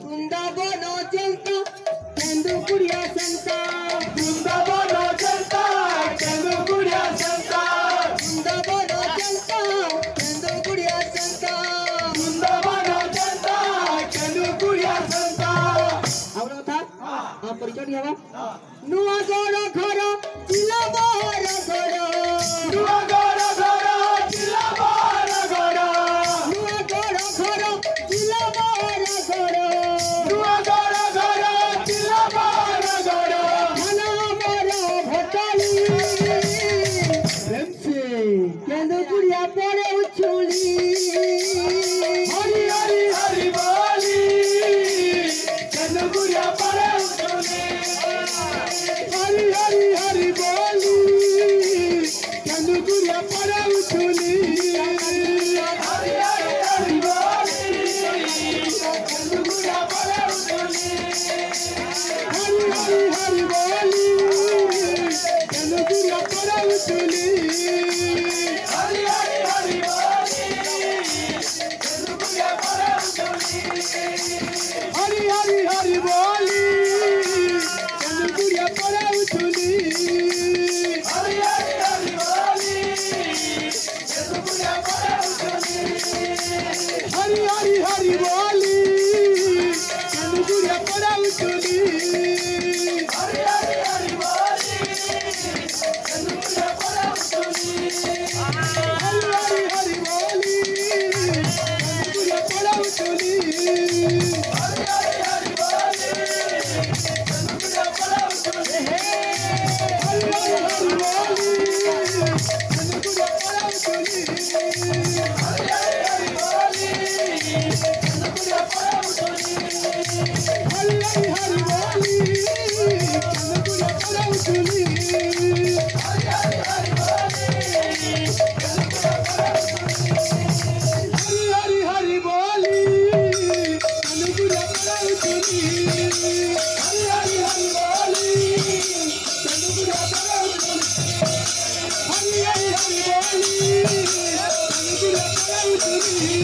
वृंदावन चलता केंदु कुड़िया संता वृंदावन चलता केंदु कुड़िया संता वृंदावन चलता केंदु कुड़िया संता वृंदावन चलता केंदु कुड़िया संता आवरा था हां परिचय दिया नुआ गड़ घर जिला बाहर घर नुआ गड़ घर जिला बाहर घर नुआ गड़ घर जिला बाहर घर नुआ गड़ घर जिला बाहर घर थाना मोरा भटाली रेमसे केंदु कुड़िया पड़े उछुली हरि हरि हरि बोली केंदु कुड़िया पड़े उछुली हरि हरि हरि बोली केंदु कुड़िया पड़े उछुली हरि हरि हरि बोली केंदु कुड़िया पड़े उछुली हरि हरि हरि बोली केंदु कुड़िया पड़े उछुली हरि हरि हरि बोली केंदु कुड़िया पड़े उछुली हरि हरि हरि बोली केंदु कुड़िया पड़े उछुली हरि हरि हरि बोली केंदु कुड़िया पड़े उछुली हरि हरि हरि बोली केंदु कुड़िया पड़े उछुली हरि हरि हरि बोली केंदु कुड़िया पड़े उछुली हरि हरि हरि बोली केंदु कुड़िया पड़े उछुली हरि हरि हरि बोली केंदु कुड़िया पड़े उछुली हरि हरि हरि बोली केंदु कुड़िया पड़े उछुली हरि हरि हरि बोली केंदु कुड़िया पड़े उछुली हरि हरि हरि बोली केंदु कुड़िया पड़े उछुली हरि हरि हरि बोली केंदु कुड़िया पड़े उछुली हरि हरि हरि बोली केंदु कुड़िया पड़े उछुली हरि हरि हरि बोली केंदु कुड़िया पड़े उछुली हरि हरि हरि बोली केंदु कुड़िया पड़े उछुली